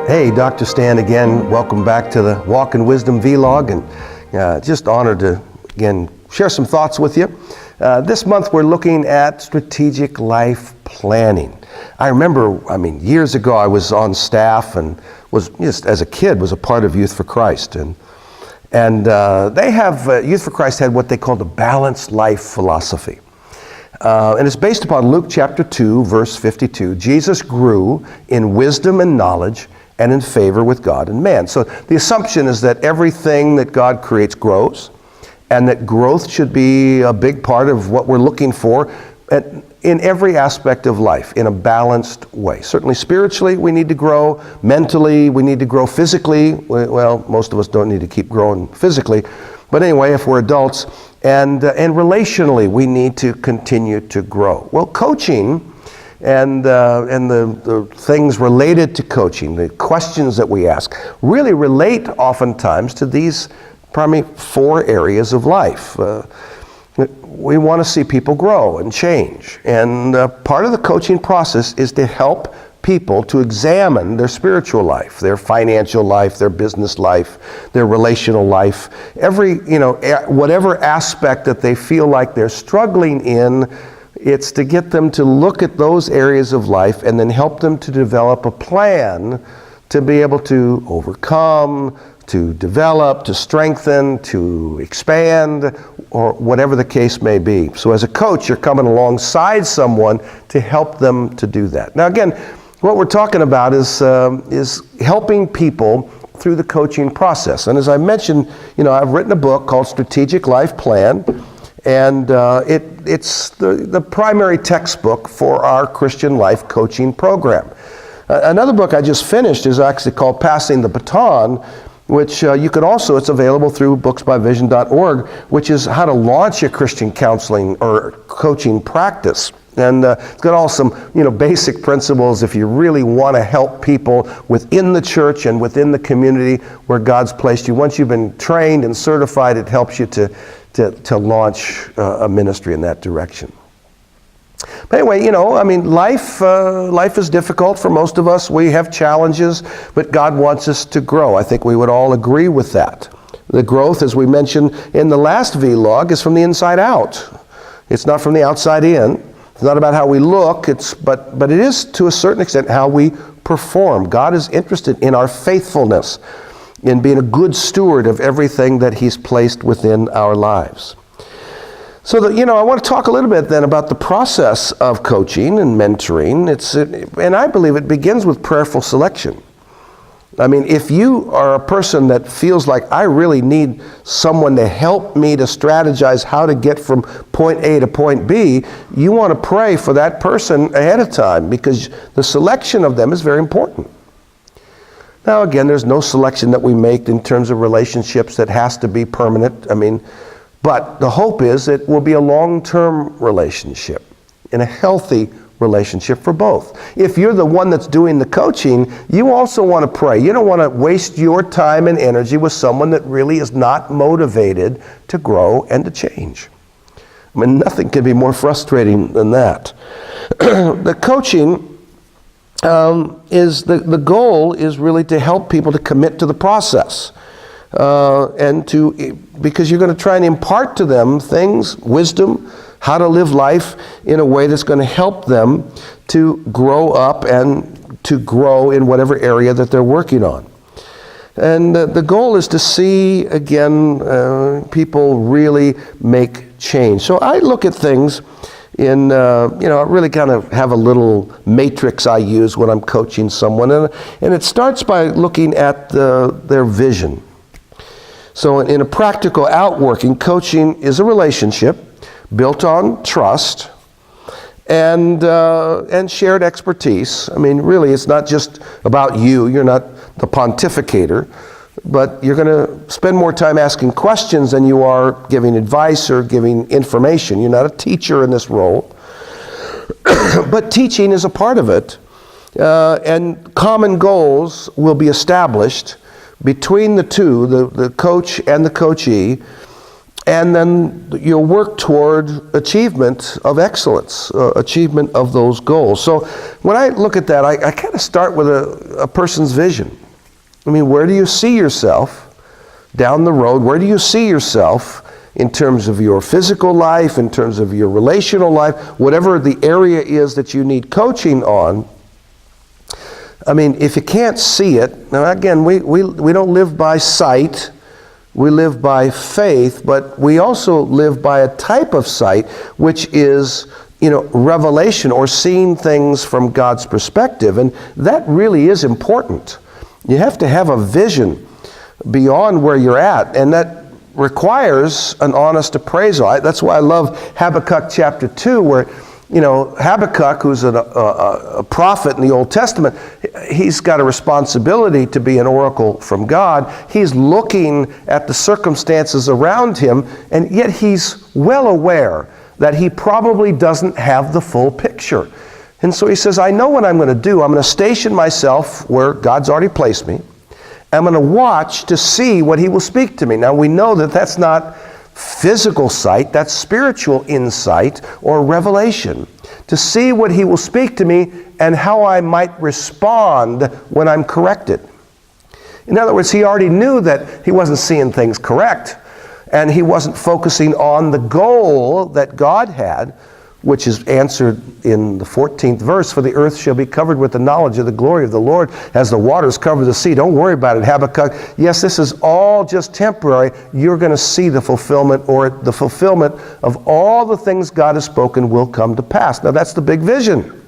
Hey, Dr. Stan again. Welcome back to the Walk in Wisdom vlog, and just honored to again share some thoughts with you. This month we're looking at strategic life planning. I remember, years ago I was on staff and was just as a kid was a part of Youth for Christ, and they have Youth for Christ had what they called a balanced life philosophy. And it's based upon Luke chapter 2, verse 52. Jesus grew in wisdom and knowledge and in favor with God and man. So the assumption is that everything that God creates grows, and that growth should be a big part of what we're looking for in every aspect of life, in a balanced way. Certainly spiritually, we need to grow. Mentally, we need to grow. Physically, well, most of us don't need to keep growing physically. But anyway, if we're adults, and relationally, we need to continue to grow. Well, coaching and the things related to coaching, the questions that we ask, really relate oftentimes to these probably 4 areas of life. We want to see people grow and change. And part of the coaching process is to help people to examine their spiritual life, their financial life, their business life, their relational life, whatever aspect that they feel like they're struggling in. It's to get them to look at those areas of life and then help them to develop a plan to be able to overcome, to develop, to strengthen, to expand, or whatever the case may be. So as a coach, you're coming alongside someone to help them to do that. Now again, what we're talking about is helping people through the coaching process. And as I mentioned, I've written a book called Strategic Life Plan, and it's the primary textbook for our Christian life coaching program. Another book I just finished is actually called Passing the Baton, which you could also, it's available through booksbyvision.org, which is how to launch a Christian counseling or coaching practice. And it's got all some, basic principles if you really want to help people within the church and within the community where God's placed you. Once you've been trained and certified, it helps you to launch a ministry in that direction. But anyway, life is difficult for most of us. We have challenges, but God wants us to grow. I think we would all agree with that. The growth, as we mentioned in the last vlog, is from the inside out. It's not from the outside in. It's not about how we look, but it is to a certain extent how we perform. God is interested in our faithfulness, in being a good steward of everything that He's placed within our lives. So I want to talk a little bit then about the process of coaching and mentoring. And I believe it begins with prayerful selection. If you are a person that feels like I really need someone to help me to strategize how to get from point A to point B, you want to pray for that person ahead of time, because the selection of them is very important. Now again, there's no selection that we make in terms of relationships that has to be permanent. But the hope is it will be a long-term relationship and a healthy relationship for both. If you're the one that's doing the coaching, you also want to pray. You don't want to waste your time and energy with someone that really is not motivated to grow and to change. Nothing can be more frustrating than that. The coaching the goal is really to help people to commit to the process. Because you're going to try and impart to them things, wisdom, how to live life in a way that's going to help them to grow up and to grow in whatever area that they're working on. And the goal is to see, again, people really make change. So I look at things in, I really kind of have a little matrix I use when I'm coaching someone. And it starts by looking at their vision. So in a practical outworking, coaching is a relationship built on trust and shared expertise. Really, it's not just about you. You're not the pontificator, but you're going to spend more time asking questions than you are giving advice or giving information. You're not a teacher in this role, but teaching is a part of it. And common goals will be established between the two, the coach and the coachee, And then you'll work toward achievement of excellence, achievement of those goals. So when I look at that, I kind of start with a person's vision. I mean, where do you see yourself down the road? Where do you see yourself in terms of your physical life, in terms of your relational life, whatever the area is that you need coaching on? I mean, if you can't see it, now again, we don't live by sight, we live by faith, but we also live by a type of sight, which is, revelation, or seeing things from God's perspective. And that really is important. You have to have a vision beyond where you're at, and that requires an honest appraisal. That's why I love Habakkuk chapter 2, where Habakkuk, who's a prophet in the Old Testament, he's got a responsibility to be an oracle from God. He's looking at the circumstances around him, and yet he's well aware that he probably doesn't have the full picture. And so he says, I know what I'm going to do. I'm going to station myself where God's already placed me. I'm going to watch to see what he will speak to me. Now we know that that's not physical sight, that's spiritual insight or revelation. To see what he will speak to me and how I might respond when I'm corrected. In other words, he already knew that he wasn't seeing things correct, and he wasn't focusing on the goal that God had, which is answered in the 14th verse, for the earth shall be covered with the knowledge of the glory of the Lord as the waters cover the sea. Don't worry about it, Habakkuk. Yes, this is all just temporary. You're going to see the fulfillment, or the fulfillment of all the things God has spoken will come to pass. Now that's the big vision.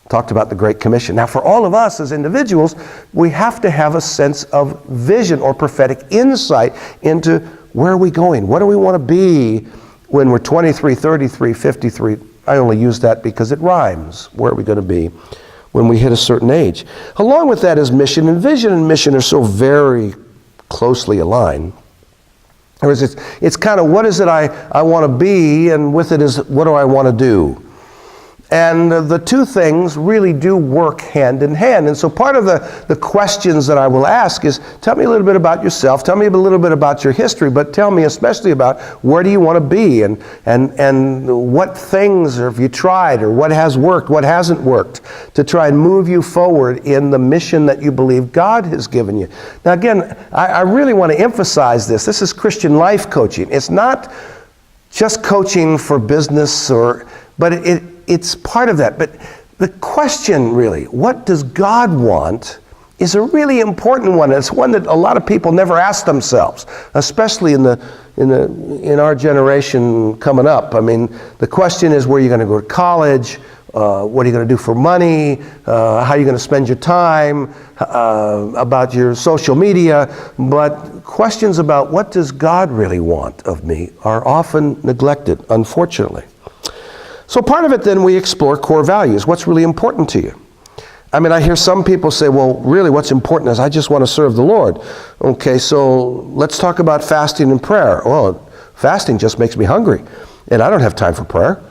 Talked about the Great Commission. Now for all of us as individuals, we have to have a sense of vision or prophetic insight into where are we going? What do we want to be when we're 23, 33, 53, I only use that because it rhymes. Where are we going to be when we hit a certain age? Along with that is mission, and vision and mission are so very closely aligned. It's kind of what is it I want to be, and with it is what do I want to do? And the two things really do work hand in hand. And so part of the questions that I will ask is, tell me a little bit about yourself, tell me a little bit about your history, but tell me especially about where do you want to be, and what things have you tried, or what has worked, what hasn't worked, to try and move you forward in the mission that you believe God has given you. Now again, I really want to emphasize this. This is Christian life coaching. It's not just coaching for business, but it's part of that. But the question really, what does God want, is a really important one. It's one that a lot of people never ask themselves, especially in our generation coming up. I mean, the question is, where are you going to go to college? What are you going to do for money? How are you going to spend your time? About your social media. But questions about what does God really want of me are often neglected, unfortunately. So part of it then, we explore core values. What's really important to you? I mean, I hear some people say, well, really what's important is I just want to serve the Lord. Okay, so let's talk about fasting and prayer. Well, fasting just makes me hungry, and I don't have time for prayer.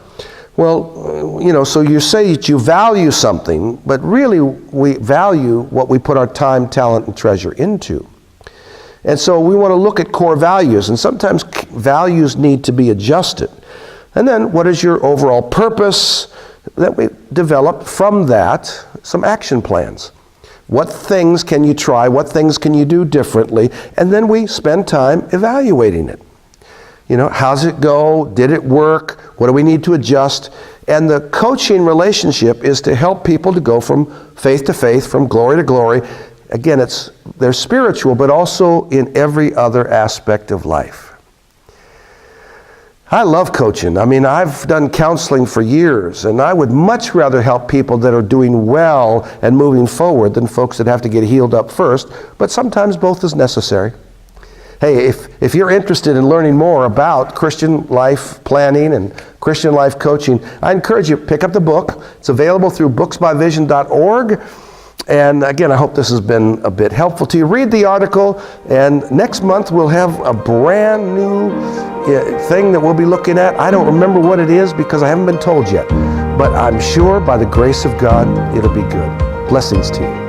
Well, so you say that you value something, but really we value what we put our time, talent, and treasure into. And so we want to look at core values, and sometimes values need to be adjusted. And then what is your overall purpose? That we develop from that some action plans. What things can you try? What things can you do differently? And then we spend time evaluating it. How's it go? Did it work? What do we need to adjust? And the coaching relationship is to help people to go from faith to faith, from glory to glory. Again, they're spiritual, but also in every other aspect of life. I love coaching. I mean, I've done counseling for years, and I would much rather help people that are doing well and moving forward than folks that have to get healed up first, but sometimes both is necessary. Hey, if you're interested in learning more about Christian life planning and Christian life coaching, I encourage you to pick up the book. It's available through booksbyvision.org. And again, I hope this has been a bit helpful to you. Read the article, and next month we'll have a brand new thing that we'll be looking at. I don't remember what it is because I haven't been told yet, but I'm sure by the grace of God it'll be good. Blessings to you.